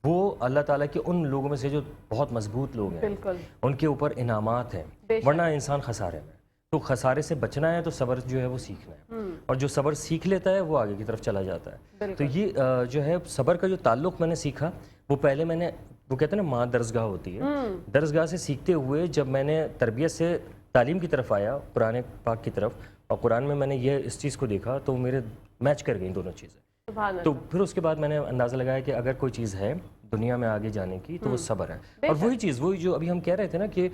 وہ اللہ تعالیٰ کے ان لوگوں میں سے جو بہت مضبوط لوگ ہیں، ان کے اوپر انعامات ہیں، ورنہ انسان خسارے میں، تو خسارے سے بچنا ہے تو صبر جو ہے وہ سیکھنا ہے، اور جو صبر سیکھ لیتا ہے وہ آگے کی طرف چلا جاتا ہے۔ تو یہ جو ہے صبر کا جو تعلق میں نے سیکھا، وہ پہلے میں نے، وہ کہتے ہیں نا ماں درسگاہ ہوتی ہے، درسگاہ سے سیکھتے ہوئے جب میں نے تربیت سے تعلیم کی طرف آیا، قرآن پاک کی طرف، اور قرآن میں میں نے یہ اس چیز کو دیکھا تو میرے میچ کر گئیں دونوں چیزیں، تو پھر اس کے بعد میں نے اندازہ لگایا کہ اگر کوئی چیز ہے دنیا میں آگے جانے کی تو وہ صبر ہے، اور وہی چیز، وہی جو ابھی ہم کہہ رہے تھے نا کہ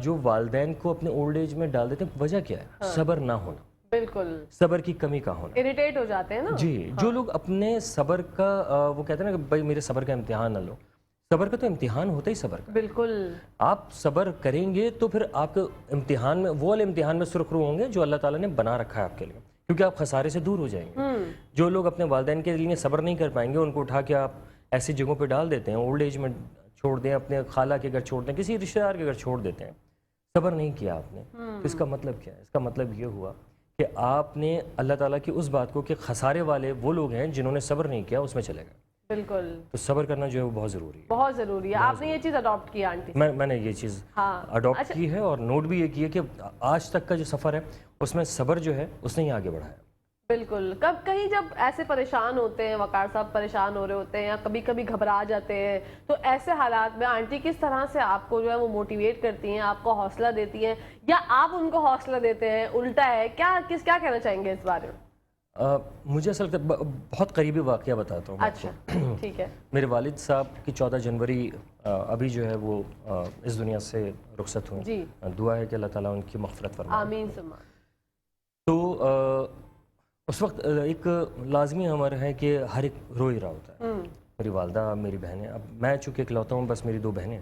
جو والدین کو اپنے اولڈ ایج میں ڈال دیتے ہیں، وجہ کیا ہے؟ صبر نہ ہونا، بالکل صبر کی کمی کا ہونا، اریٹیٹ ہو جاتے ہیں نا۔ جی، جو لوگ اپنے صبر کا وہ کہتے ہیں نا کہ بھائی میرے صبر کا امتحان نہ لو، صبر کا تو امتحان ہوتا ہی صبر کا، بالکل آپ صبر کریں گے تو پھر آپ کے امتحان میں، وہ والے امتحان میں سرخرو ہوں گے جو اللہ تعالیٰ نے بنا رکھا ہے آپ کے لیے، کیونکہ آپ خسارے سے دور ہو جائیں گے۔ جو لوگ اپنے والدین کے لیے صبر نہیں کر پائیں گے، ان کو اٹھا کے آپ ایسی جگہوں پہ ڈال دیتے ہیں، اولڈ ایج میں چھوڑ دیں، اپنے خالہ کے گھر چھوڑ دیں، کسی رشتہ دار کے گھر چھوڑ دیتے ہیں، صبر نہیں کیا آپ نے، تو اس کا مطلب کیا ہے؟ اس کا مطلب یہ ہوا کہ آپ نے اللہ تعالیٰ کی اس بات کو کہ خسارے والے وہ لوگ ہیں جنہوں نے صبر نہیں کیا، اس میں چلے گئے۔ بالکل، تو صبر کرنا جو ہے وہ بہت ضروری ہے، بہت ضروری ہے۔ آپ نے یہ چیز اڈاپٹ کی آنٹی؟ میں نے یہ چیز اڈاپٹ کی ہے، اور نوٹ بھی یہ کی ہے کہ آج تک کا جو سفر ہے اس میں صبر جو ہے اس نے ہی آگے بڑھایا۔ بالکل، کب کہیں جب ایسے پریشان ہوتے ہیں، وقار صاحب پریشان ہو رہے ہوتے ہیں یا کبھی کبھی گھبرا جاتے ہیں، تو ایسے حالات میں آنٹی کس طرح سے آپ کو جو ہے وہ موٹیویٹ کرتی ہیں، آپ کو حوصلہ دیتی ہیں، یا آپ ان کو حوصلہ دیتے ہیں، الٹا ہے؟ کیا کہنا چاہیں گے اس بارے میں؟ مجھے اصل بہت قریبی واقعہ بتاتا ہوں۔ اچھا، ٹھیک ہے۔ میرے والد صاحب کی 14 جنوری ابھی جو ہے وہ اس دنیا سے رخصت ہوئے، جی، دعا ہے کہ اللہ تعالیٰ ان کی مغفرت فرمائے، آمین ثم۔ تو اس وقت ایک لازمی امر ہے کہ ہر ایک رو ہی رہا ہوتا ہے، میری والدہ، میری بہنیں، اب میں چونکہ اکلوتا ہوں، بس میری 2 بہنیں،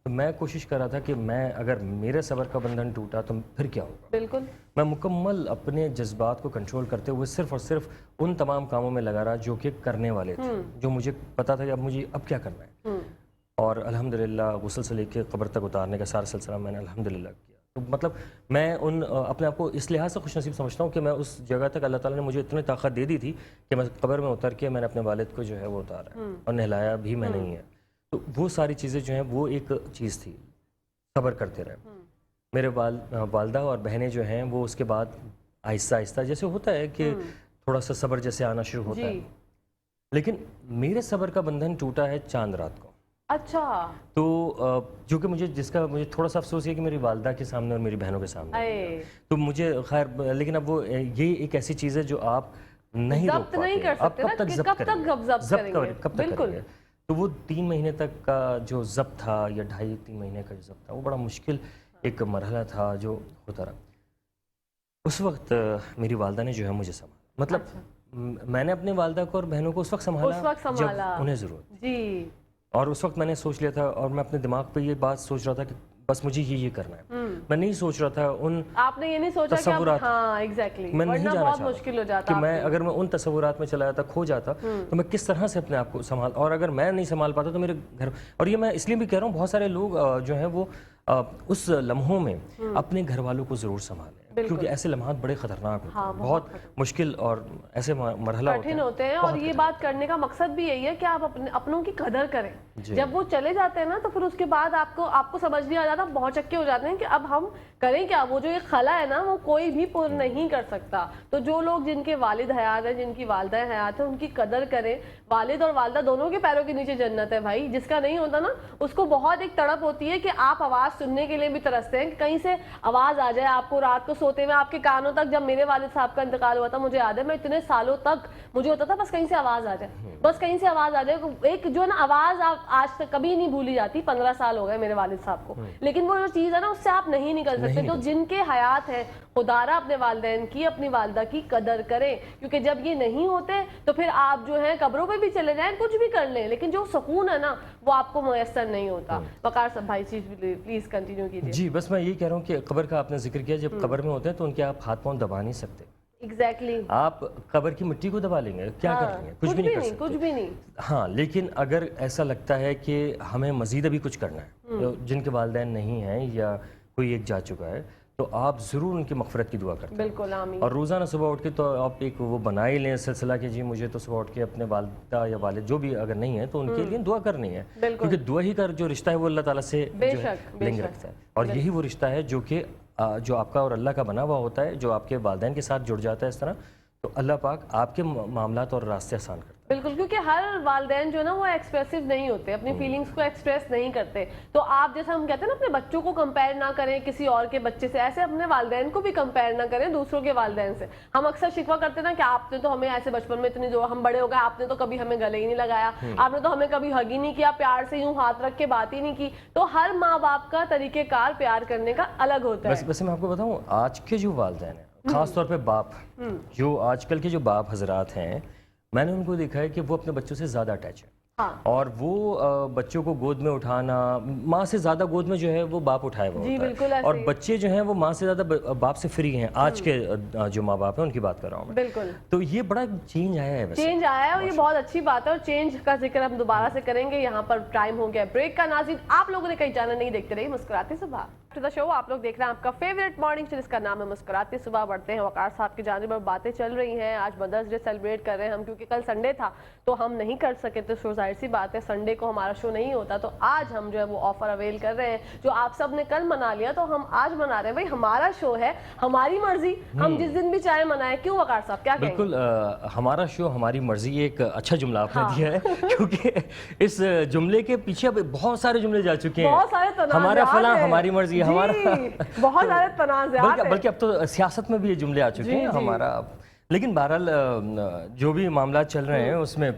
تو میں کوشش کر رہا تھا کہ میں اگر میرے صبر کا بندھن ٹوٹا تو پھر کیا ہوگا۔ بالکل، میں مکمل اپنے جذبات کو کنٹرول کرتے ہوئے صرف اور صرف ان تمام کاموں میں لگا رہا جو کہ کرنے والے تھے، جو مجھے پتا تھا کہ اب کیا کرنا ہے، اور الحمدللہ غسل سے لے کے قبر تک اتارنے کا سارا سلسلہ میں نے الحمدللہ کیا۔ تو مطلب میں اپنے آپ کو اس لحاظ سے خوش نصیب سمجھتا ہوں کہ میں اس جگہ تک اللہ تعالیٰ نے مجھے اتنی طاقت دے دی تھی کہ میں قبر میں اتر کے میں نے اپنے والد کو جو ہے وہ اتارا اور نہلایا بھی میں نہیں ہے۔ تو وہ ساری چیزیں جو ہیں وہ ایک چیز تھی، صبر کرتے رہے۔ میرے والدہ اور بہنیں جو ہیں وہ اس کے بعد آہستہ آہستہ، جیسے ہوتا ہے کہ تھوڑا سا صبر جیسے آنا شروع ہوتا ہے، لیکن میرے صبر کا بندھن ٹوٹا ہے چاند رات کو. اچھا. تو جو کہ جس کا مجھے تھوڑا سا افسوس ہے کہ میری والدہ کے سامنے اور میری بہنوں کے سامنے. تو مجھے خیر لیکن اب وہ یہ ایک ایسی چیز ہے جو آپ نہیں روک پاتے. نہیں کر سکتے نا کہ کب تک ضبط کریں گے. تو وہ 3 مہینے تک کا جو ضبط تھا یا 2.5-3 مہینے کا جو ضبط تھا وہ بڑا مشکل ایک مرحلہ تھا جو ہوتا رہا. اس وقت میری والدہ نے جو ہے مجھے سنبھالا. مطلب میں نے اپنے والدہ کو اور بہنوں کو اس وقت سنبھالا جب انہیں ضرورت. جی. اور اس وقت میں نے سوچ لیا تھا اور میں اپنے دماغ پہ یہ بات سوچ رہا تھا کہ بس مجھے یہ کرنا ہے. میں نہیں سوچ رہا تھا ان آپ نے یہ نہیں سوچا تصورات. ہاں ایگزیکٹلی. میں نہیں جانا بہت مشکل ہو جاتا کہ میں اگر میں ان تصورات میں چلا جاتا کھو جاتا تو میں کس طرح سے اپنے آپ کو سنبھال. اور اگر میں نہیں سنبھال پاتا تو میرے گھر. اور یہ میں اس لیے بھی کہہ رہا ہوں بہت سارے لوگ جو ہیں وہ اس لمحوں میں اپنے گھر والوں کو ضرور سنبھالیں کیونکہ ایسے لمحات بڑے خطرناک ہوتے ہیں. بہت مشکل اور ایسے مرحلہ ہوتے ہیں. اور یہ بات کرنے کا مقصد بھی یہی ہے کہ آپ اپنوں کی قدر کریں. جب وہ چلے جاتے ہیں نا تو پھر اس کے بعد آپ کو سمجھ نہیں آ جاتا, بہت چکے ہو جاتے ہیں کہ اب ہم کریں کیا. وہ جو یہ خلا ہے نا وہ کوئی بھی پر نہیں کر سکتا. تو جو لوگ جن کے والد حیات ہیں, جن کی والدہ حیات ہیں, ان کی قدر کریں. والد اور والدہ دونوں کے پیروں کے نیچے جنت ہے بھائی. جس کا نہیں ہوتا نا اس کو بہت ایک تڑپ ہوتی ہے کہ آپ آواز سننے کے لیے بھی ترستے ہیں کہ کہیں سے آواز آ جائے آپ کو رات کو سوتے ہوئے آپ کے کانوں تک. جب میرے والد صاحب کا انتقال ہوا تھا مجھے یاد ہے, میں اتنے سالوں تک مجھے ہوتا تھا بس کہیں سے آواز آ جائے, بس کہیں سے آواز آ جائے. ایک جو نا آواز آج تک کبھی نہیں بھولی جاتی. 15 سال ہو گئے میرے والد صاحب کو, لیکن وہ جو چیز ہے نا اس سے آپ نہیں نکل سکتے. تو جن کے حیات ہیں خدارہ اپنے والدین کی, اپنی والدہ کی قدر کریں کیونکہ جب یہ نہیں ہوتے تو پھر آپ جو ہیں قبروں پہ بھی چلے جائیں, کچھ بھی کر لیں, لیکن جو سکون ہے نا وہ آپ کو میسر نہیں ہوتا. وقار صاحب بھائی پلیز کنٹینیو کیجیے. جی بس میں یہی کہہ رہا ہوں کہ قبر کا آپ نے ذکر کیا. جب قبر میں ہوتے ہیں تو ان کے آپ ہاتھ پاؤں دبا نہیں سکتے. ایگزیکٹلی. آپ قبر کی مٹی کو دبا لیں گے, کیا کر لیں گے, کچھ بھی نہیں کر سکتے. کچھ بھی نہیں. ہاں لیکن اگر ایسا لگتا ہے کہ ہمیں مزید ابھی کچھ کرنا ہے, جن کے والدین نہیں ہیں یا کوئی ایک جا چکا ہے, تو آپ ضرور ان کی مغفرت کی دعا کرتے ہیں. بالکل آمین. اور روزانہ صبح اٹھ کے تو آپ ایک وہ بنا ہی لیں سلسلہ کہ جی مجھے تو صبح اٹھ کے اپنے والدہ یا والد جو بھی اگر نہیں ہے تو ان کے لیے دعا کرنی ہے. کیونکہ دعا ہی کا جو رشتہ ہے وہ اللہ تعالیٰ سے لنک رکھتا ہے. اور یہی وہ رشتہ ہے جو کہ جو آپ کا اور اللہ کا بنا ہوا ہوتا ہے, جو آپ کے والدین کے ساتھ جڑ جاتا ہے اس طرح, تو اللہ پاک آپ کے معاملات اور راستے آسان کرتا ہے. بالکل, کیونکہ ہر والدین جو ہے نا وہ ایکسپریسو نہیں ہوتے, اپنی فیلنگز کو ایکسپریس نہیں کرتے. تو آپ جیسے ہم کہتے ہیں نا اپنے بچوں کو کمپیئر نہ کریں کسی اور کے بچے سے, ایسے اپنے والدین کو بھی کمپیئر نہ کریں دوسروں کے والدین سے. ہم اکثر شکوہ کرتے ہیں نا کہ آپ نے تو ہمیں ایسے بچپن میں اتنی جو ہم بڑے ہو گئے, آپ نے تو کبھی ہمیں گلے ہی نہیں لگایا, آپ نے تو ہمیں کبھی ہگ ہی نہیں کیا, پیار سے یوں ہاتھ رکھ کے بات ہی نہیں کی. تو ہر ماں باپ کا طریقہ کار پیار کرنے کا الگ ہوتا ہے. ویسے میں آپ کو بتاؤں آج کے جو والدین ہیں, خاص طور پہ باپ, جو آج کل کے جو باپ حضرات ہیں, میں نے ان کو دیکھا ہے کہ وہ اپنے بچوں سے زیادہ اٹیچ ہیں. اور وہ بچوں کو گود میں اٹھانا, ماں سے زیادہ گود میں جو ہے وہ باپ اٹھائے ہوا ہوتا ہے. اور بچے جو ہیں وہ ماں سے زیادہ باپ سے فری ہیں. آج کے جو ماں باپ ہیں ان کی بات کر رہا ہوں میں. بالکل. تو یہ بڑا چینج آیا ہے. چینج آیا ہے اور یہ بہت اچھی بات ہے, اور چینج کا ذکر ہم دوبارہ سے کریں گے. یہاں پر ٹائم ہو گیا بریک کا. ناظرین آپ لوگوں نے کہیں جانا نہیں, دیکھتے رہیے مسکراتے صبح شو. آپ لوگ دیکھ رہے ہیں آپ کا فیوریٹ مارننگ شو جس کا نام ہے مسکراتے صبح. بڑھتے ہیں وقار صاحب کی جانب اور باتیں چل رہی ہیں. آج مدرس ڈے سیلیبریٹ کر رہے ہیں ہم, کیونکہ کل سنڈے تھا تو ہم نہیں کر سکے, تو شو ظاہر سی بات ہے سنڈے کو ہمارا شو نہیں ہوتا. تو آج ہم جو ہے وہ آفر اویل کر رہے ہیں جو آپ سب نے کل منا لیا تو ہم آج منا رہے ہیں. بھائی ہمارا شو ہے, ہماری مرضی, ہم جس دن بھی چاہے منائیں. کیوں وقار صاحب کیا کہیں گے؟ بالکل, ہمارا شو ہماری مرضی, ایک اچھا جملہ آپ نے دیا ہے کیونکہ اس جملے کے پیچھے بہت سارے جملے جا چکے ہیں. بہت سارے ہمارا فلاں, ہماری مرضی, ہمارا بہت سارے تنازعات ہیں. بلکہ اب تو سیاست میں بھی یہ جملے آ چکے ہیں ہمارا. لیکن بہرحال جو بھی معاملات چل رہے ہیں اس میں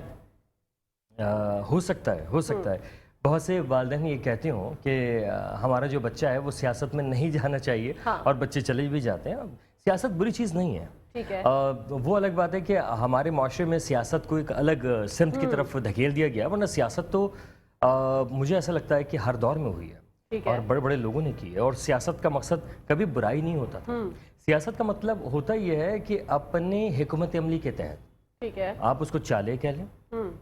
ہو سکتا ہے بہت سے والدین یہ کہتے ہوں کہ ہمارا جو بچہ ہے وہ سیاست میں نہیں جانا چاہیے, اور بچے چلے بھی جاتے ہیں. سیاست بری چیز نہیں ہے. وہ الگ بات ہے کہ ہمارے معاشرے میں سیاست کو ایک الگ سمت کی طرف دھکیل دیا گیا, ورنہ سیاست تو مجھے ایسا لگتا ہے کہ ہر دور میں ہوئی ہے اور بڑے بڑے لوگوں نے کی ہے. اور سیاست کا مقصد کبھی برائی نہیں ہوتا تھا. سیاست کا مطلب ہوتا یہ ہے کہ اپنے حکمت عملی کے تحت, آپ اس کو چالے کہہ لیں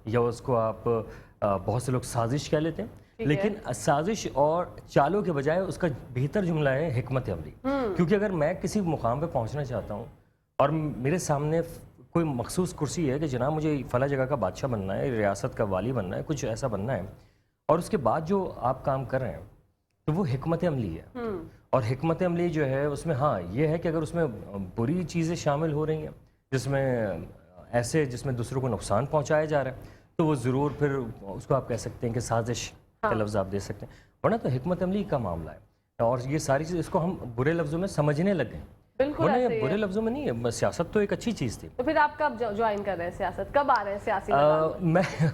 یا اس کو آپ بہت سے لوگ سازش کہہ لیتے ہیں, لیکن سازش اور چالوں کے بجائے اس کا بہتر جملہ ہے حکمت عملی. کیونکہ اگر میں کسی مقام پہ پہنچنا چاہتا ہوں اور میرے سامنے کوئی مخصوص کرسی ہے کہ جناب مجھے فلاں جگہ کا بادشاہ بننا ہے, ریاست کا والی بننا ہے, کچھ ایسا بننا ہے, اور اس کے بعد جو آپ کام کر رہے ہیں تو وہ حکمت عملی ہے. اور حکمت عملی جو ہے اس میں یہ ہے کہ اگر اس میں بری چیزیں شامل ہو رہی ہیں, جس میں ایسے جس میں دوسروں کو نقصان پہنچایا جا رہا ہے تو وہ ضرور پھر اس کو آپ کہہ سکتے ہیں کہ سازش کا لفظ آپ دے سکتے ہیں، ورنہ تو حکمت عملی کا معاملہ ہے اور یہ ساری چیز اس کو ہم برے لفظوں میں سمجھنے لگے ہیں، بالکل ورنہ ایسے یہ ہی برے لفظوں میں نہیں ہے، سیاست تو ایک اچھی چیز تھی۔ تو پھر آپ کب جوائن کر رہے ہیں سیاست، کب آ رہے ہیں سیاسی میدان میں؟ میں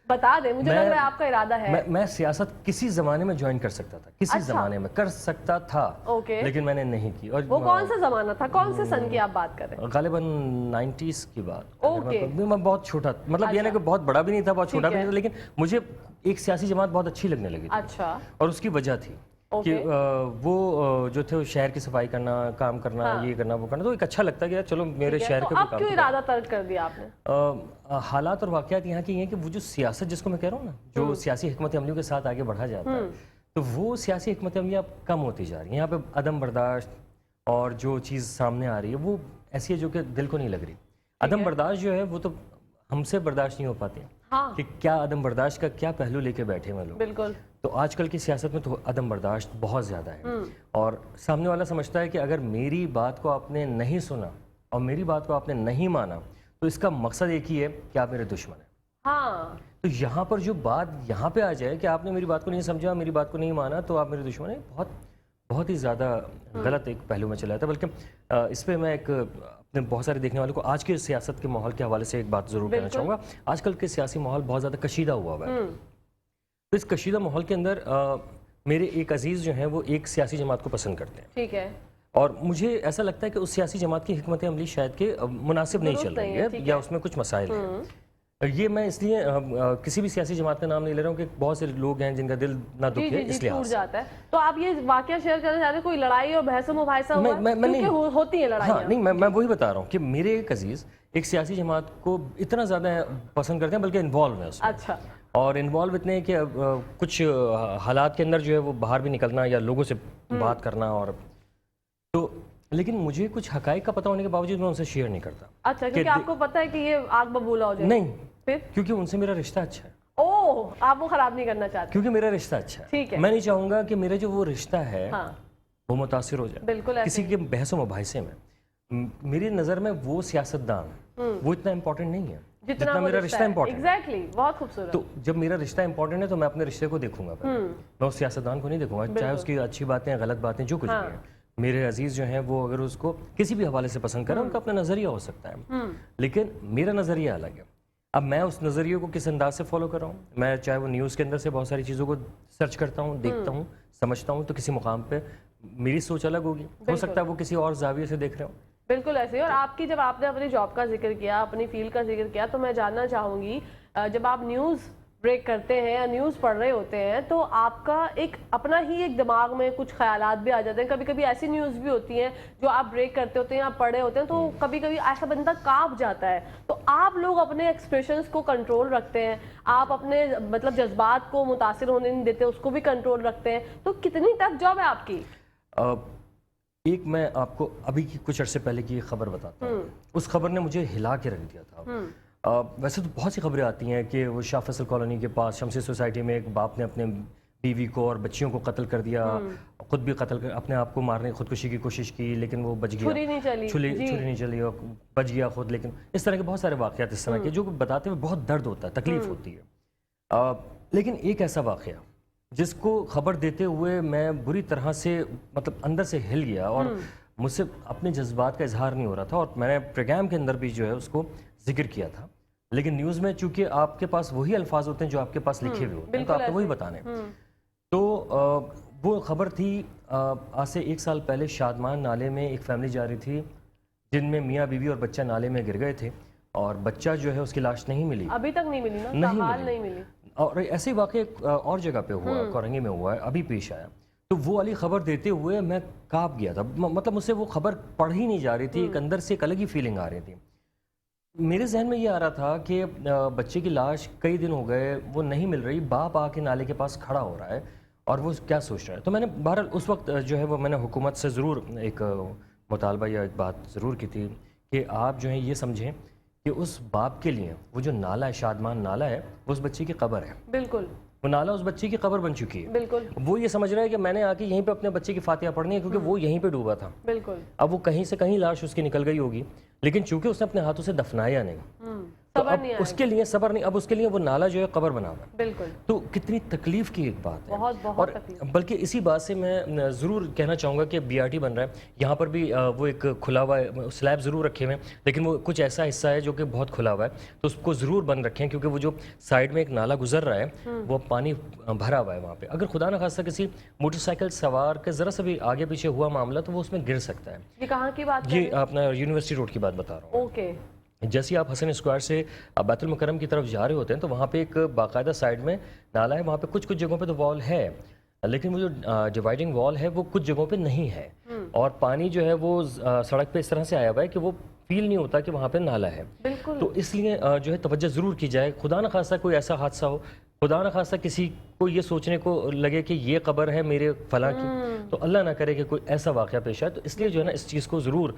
بتا دیں، مجھے لگ رہا ہے آپ کا ارادہ ہے۔ میں سیاست کسی زمانے میں جوائن کر سکتا تھا، کسی زمانے میں کر سکتا تھا، لیکن میں نے نہیں کی۔ اور وہ کون سا زمانہ تھا، کون سے سن کی آپ بات کر رہے ہیں؟ غالباً 90s کی بات، میں بہت چھوٹا، مطلب یہ نہیں کہ بہت بڑا بھی نہیں تھا بہت چھوٹا بھی نہیں تھا، لیکن مجھے ایک سیاسی جماعت بہت اچھی لگنے لگی تھی۔ اچھا۔ اور اس کی وجہ تھی کہ وہ جو تھے شہر کی صفائی کرنا، کام کرنا، یہ کرنا وہ کرنا، تو ایک اچھا لگتا کہ چلو میرے شہر کے اب کیوں ارادہ ترک کر دیا آپ نے؟ حالات اور واقعات یہاں کی یہ ہیں کہ وہ جو سیاست جس کو میں کہہ رہا ہوں نا، جو سیاسی حکمت عملیوں کے ساتھ آگے بڑھا جاتا ہے، تو وہ سیاسی حکمت عملیاں اب کم ہوتی جا رہی ہیں۔ یہاں پہ عدم برداشت اور جو چیز سامنے آ رہی ہے وہ ایسی ہے جو کہ دل کو نہیں لگ رہی۔ عدم برداشت جو ہے وہ تو ہم سے برداشت نہیں ہو پاتی کہ کیا عدم برداشت کا کیا پہلو لے کے بیٹھے ہیں لوگ۔ بالکل۔ تو آج کل کی سیاست میں تو عدم برداشت بہت زیادہ ہے، اور سامنے والا سمجھتا ہے کہ اگر میری بات کو آپ نے نہیں سنا اور میری بات کو آپ نے نہیں مانا تو اس کا مقصد ایک ہی ہے کہ آپ میرے دشمن ہیں۔ ہاں، تو یہاں پر جو بات یہاں پہ آ جائے کہ آپ نے میری بات کو نہیں سمجھا، میری بات کو نہیں مانا تو آپ میرے دشمن ہیں، بہت ہی زیادہ غلط ایک پہلو میں چلا جاتا ہے۔ بلکہ اس پہ میں ایک اپنے بہت سارے دیکھنے والوں کو آج کے سیاست کے ماحول کے حوالے سے ایک بات ضرور کہنا چاہوں گا۔ آج کل کے سیاسی ماحول بہت زیادہ کشیدہ ہوا ہے، تو اس کشیدہ ماحول کے اندر میرے ایک عزیز جو ہیں وہ ایک سیاسی جماعت کو پسند کرتے ہیں، ٹھیک ہے، اور مجھے ایسا لگتا ہے کہ اس سیاسی جماعت کی حکمت عملی شاید کہ مناسب نہیں چل رہی ہے یا اس میں کچھ مسائل ہیں۔ یہ میں اس لیے کسی بھی سیاسی جماعت کا نام نہیں لے رہا ہوں کہ بہت سے لوگ ہیں جن کا دل نہ دکھے اس لحاظ سے۔ جاتا ہے۔ تو آپ یہ واقعہ شیئر کرنا چاہتے ہیں، کوئی لڑائی اور بحث و مباحثہ ہوا ہے؟ کیونکہ ہوتی ہیں لڑائیاں۔ ہاں نہیں، میں وہی بتا رہا ہوں کہ میرے ایک عزیز ایک سیاسی جماعت کو اتنا زیادہ پسند کرتے ہیں بلکہ انوالو ہیں اس میں، اچھا، اور انوالو اتنے ہیں کہ کچھ حالات کے اندر جو ہے وہ باہر بھی نکلنا یا لوگوں سے بات کرنا، اور تو لیکن مجھے کچھ حقائق کا پتہ ہونے کے باوجود میں ان سے شیئر نہیں کرتا۔ اچھا، کیونکہ آپ کو پتہ ہے کہ یہ آگ ببولا ہو جائے؟ نہیں، پھر کیونکہ ان سے میرا رشتہ اچھا ہے۔ اوہ، آپ وہ خراب نہیں کرنا چاہتے؟ کیونکہ میرا رشتہ اچھا ہے، ٹھیک ہے۔ میں نہیں چاہوں گا کہ میرا جو وہ رشتہ ہے وہ متاثر ہو جائے بالکل کسی کے بحث و مباحثے میں۔ میری نظر میں وہ سیاستدان وہ اتنا امپورٹنٹ نہیں ہے جتنا میرا رشتہ امپورٹنٹ ہے۔ ایگزیکٹلی، بہت خوبصورت۔ تو جب میرا رشتہ امپورٹنٹ ہے تو میں اپنے رشتے کو دیکھوں گا، میں اس سیاستدان کو نہیں دیکھوں گا، چاہے اس کی اچھی باتیں غلط باتیں جو کچھ بھی ہیں۔ میرے عزیز جو ہیں وہ اگر اس کو کسی بھی حوالے سے پسند کریں، ان کا اپنا نظریہ ہو سکتا ہے، لیکن میرا نظریہ الگ ہے۔ اب میں اس نظریے کو کس انداز سے فالو کر رہا ہوں، میں چاہے وہ نیوز کے اندر سے بہت ساری چیزوں کو سرچ کرتا ہوں، دیکھتا ہوں، سمجھتا ہوں، تو کسی مقام پہ میری سوچ الگ ہوگی، ہو سکتا ہے وہ کسی اور زاویے سے دیکھ رہے ہوں۔ بالکل ایسے ہی۔ اور آپ کی جب آپ نے اپنی جاب کا ذکر کیا، اپنی فیلڈ کا ذکر کیا، تو میں جاننا چاہوں گی جب آپ نیوز بریک کرتے ہیں یا نیوز پڑھ رہے ہوتے ہیں تو آپ کا ایک اپنا ہی ایک دماغ میں کچھ خیالات بھی آ جاتے ہیں، کبھی کبھی ایسی نیوز بھی ہوتی ہیں جو آپ بریک کرتے ہوتے ہیں، آپ پڑھ رہے ہوتے ہیں تو کبھی کبھی ایسا بندہ کانپ جاتا ہے، تو آپ لوگ اپنے ایکسپریشنز کو کنٹرول رکھتے ہیں، آپ اپنے مطلب جذبات کو متاثر ہونے نہیں دیتے، اس کو بھی کنٹرول رکھتے ہیں، تو کتنی ٹف جاب ہے آپ کی؟ ایک میں آپ کو ابھی کی کچھ عرصے پہلے کی خبر بتاتا ہوں، اس خبر نے مجھے ہلا کے رکھ دیا تھا۔ ویسے تو بہت سی خبریں آتی ہیں کہ وہ شاہ فیصل کالونی کے پاس شمسی سوسائٹی میں ایک باپ نے اپنے بیوی کو اور بچیوں کو قتل کر دیا، خود بھی قتل کر اپنے آپ کو مارنے خودکشی کی کوشش کی، لیکن وہ بچ گیا، چھری نہیں چلی اور بچ گیا خود۔ لیکن اس طرح کے بہت سارے واقعات اس طرح کے جو بتاتے ہوئے بہت درد ہوتا ہے، تکلیف ہوتی ہے۔ لیکن ایک ایسا واقعہ جس کو خبر دیتے ہوئے میں بری طرح سے مطلب اندر سے ہل گیا اور مجھ سے اپنے جذبات کا اظہار نہیں ہو رہا تھا، اور میں نے پروگرام کے اندر بھی جو ہے اس کو ذکر کیا تھا، لیکن نیوز میں چونکہ آپ کے پاس وہی الفاظ ہوتے ہیں جو آپ کے پاس لکھے ہوئے ہوتے ہیں تو آپ کو وہی بتانے۔ تو وہ خبر تھی آج سے 1 سال پہلے شادمان نالے میں ایک فیملی جا رہی تھی جن میں میاں بیوی اور بچہ نالے میں گر گئے تھے، اور بچہ جو ہے اس کی لاش نہیں ملی، ابھی تک نہیں ملی نا، نہیں ملی۔ اور ایسے واقعہ اور جگہ پہ ہوا، کورنگی میں ہوا ہے، ابھی پیش آیا۔ تو وہ والی خبر دیتے ہوئے میں کانپ گیا تھا، مطلب مجھ سے وہ خبر پڑھ ہی نہیں جا رہی تھی، ایک اندر سے ایک الگ ہی فیلنگ آ رہی تھی۔ میرے ذہن میں یہ آ رہا تھا کہ بچے کی لاش کئی دن ہو گئے وہ نہیں مل رہی، باپ آ کے نالے کے پاس کھڑا ہو رہا ہے اور وہ کیا سوچ رہا ہے۔ تو میں نے بہرحال اس وقت جو ہے وہ میں نے حکومت سے ضرور ایک مطالبہ یا ایک بات ضرور کی تھی کہ آپ جو ہیں یہ سمجھیں کہ اس باپ کے لیے وہ جو نالہ ہے، شادمان نالہ ہے، وہ اس بچے کی قبر ہے۔ بالکل، وہ نالہ اس بچے کی قبر بن چکی ہے۔ بالکل، وہ یہ سمجھ رہا ہے کہ میں نے آ کے یہیں پہ اپنے بچے کی فاتحہ پڑھنی ہے کیونکہ وہ یہیں پہ ڈوبا تھا۔ بالکل، اب وہ کہیں سے کہیں لاش اس کی نکل گئی ہوگی، لیکن چونکہ اس نے اپنے ہاتھوں سے دفنایا نہیں تو صبر اب نہیں اس کے لیے صبر نہیں، اب اس کے لیے وہ نالا جو ہے قبر بنا ہوا ہے. بالکل تو کتنی تکلیف کی ایک بات ہے. بہت اور بہت تکلیف. بلکہ اسی بات سے میں ضرور کہنا چاہوں گا کہ BRT بن رہا ہے یہاں پر بھی وہ ایک کھلا ہوا ہے، سلیب ضرور رکھے ہوئے ہیں لیکن وہ کچھ ایسا حصہ ہے جو کہ بہت کھلا ہوا ہے تو اس کو ضرور بند رکھیں کیونکہ وہ جو سائیڈ میں ایک نالا گزر رہا ہے وہ پانی بھرا ہوا ہے وہاں پہ. اگر خدا نخواستہ کسی موٹر سائیکل سوار کے ذرا سا بھی آگے پیچھے ہوا معاملہ تو وہ اس میں گر سکتا ہے. یہ کہاں کی بات یہ اپنا یونیورسٹی روڈ کی بات بتا رہا ہوں. اوکے. جیسے آپ حسن اسکوائر سے بیت المکرم کی طرف جا رہے ہوتے ہیں تو وہاں پہ ایک باقاعدہ سائیڈ میں نالا ہے، وہاں پہ کچھ جگہوں پہ تو وال ہے لیکن وہ جو ڈیوائڈنگ وال ہے وہ کچھ جگہوں پہ نہیں ہے اور پانی جو ہے وہ سڑک پہ اس طرح سے آیا ہوا ہے کہ وہ فیل نہیں ہوتا کہ وہاں پہ نالا ہے. بالکل. تو اس لیے جو ہے توجہ ضرور کی جائے. خدا نخواستہ کوئی ایسا حادثہ ہو، خدا نخواستہ کسی کو یہ سوچنے کو لگے کہ یہ قبر ہے میرے فلاں کی تو اللہ نہ کرے کہ کوئی ایسا واقعہ پیش آئے. تو اس لیے جو ہے نا اس چیز کو ضرور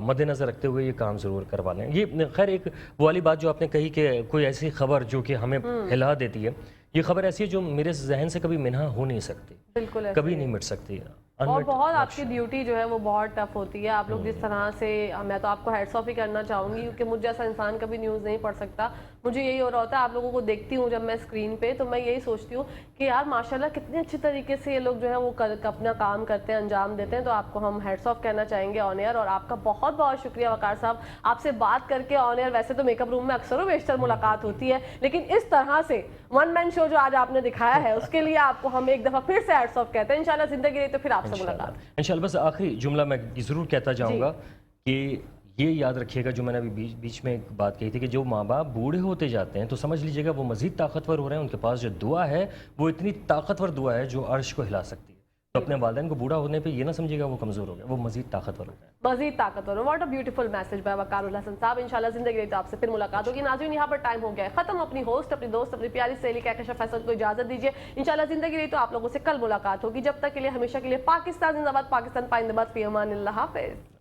مد نظر رکھتے ہوئے یہ کام ضرور کروا لیں. یہ خیر ایک وہ والی بات جو آپ نے کہی کہ کوئی ایسی خبر جو کہ ہمیں ہلا دیتی ہے، یہ خبر ایسی ہے جو میرے ذہن سے کبھی منہا ہو نہیں سکتی، بالکل کبھی نہیں مٹ سکتی. اور بہت آپ کی ڈیوٹی جو ہے وہ بہت ٹف ہوتی ہے. آپ لوگ جس طرح سے، میں تو آپ کو ہیڈس آف ہی کرنا چاہوں گی کیونکہ مجھ جیسا انسان کبھی نیوز نہیں پڑھ سکتا. مجھے یہی ہو رہا ہوتا ہے آپ لوگوں کو دیکھتی ہوں جب میں اسکرین پہ تو میں یہی سوچتی ہوں کہ یار ماشاءاللہ کتنے اچھے طریقے سے یہ لوگ جو ہے وہ اپنا کام کرتے ہیں، انجام دیتے ہیں. تو آپ کو ہم ہیڈس آف کہنا چاہیں گے آن ایئر. اور آپ کا بہت بہت شکریہ وقار صاحب. آپ سے بات کر کے آن ایئر ویسے تو میک اپ روم میں اکثر و بیشتر ملاقات ہوتی ہے لیکن اس طرح سے ون مین شو جو آج آپ نے دکھایا ہے اس کے لیے آپ کو ہم ایک دفعہ پھر سے ہیڈس آف کہتے ہیں. انشاءاللہ زندگی رہی تو پھر آپ سے ملاقات. انشاءاللہ. بس آخری جملہ میں ضرور کہتا جاؤں گا کہ یہ یاد رکھیے گا جو میں نے ابھی بیچ میں ایک بات کہی تھی کہ جو ماں باپ بوڑھے ہوتے جاتے ہیں تو سمجھ لیجئے گا وہ مزید طاقتور ہو رہے ہیں. ان کے پاس جو دعا ہے وہ اتنی طاقتور دعا ہے جو عرش کو ہلا سکتی ہے. تو اپنے والدین کو بوڑھا ہونے پہ یہ نہ سمجھے گا وہ کمزور ہو گیا، وہ مزید طاقتور ہو گیا. مزید طاقتور. What a beautiful message by Waqar ul-Hassan Sahab. انشاءاللہ زندگی رہی تو آپ سے پھر ملاقات ہوگی. ناظرین یہاں پر ٹائم ہو گیا ہے ختم. اپنی ہوسٹ، اپنی دوست، اپنی پیاری سہیلی کہکشاں فیصل کو اجازت دیجیے. انشاءاللہ زندگی رہی تو آپ لوگوں سے کل ملاقات ہوگی. جب تک کے لیے ہمیشہ کے لیے پاکستان زندہ باد، پاکستان پائندہ باد. فی امان اللہ. حافظ.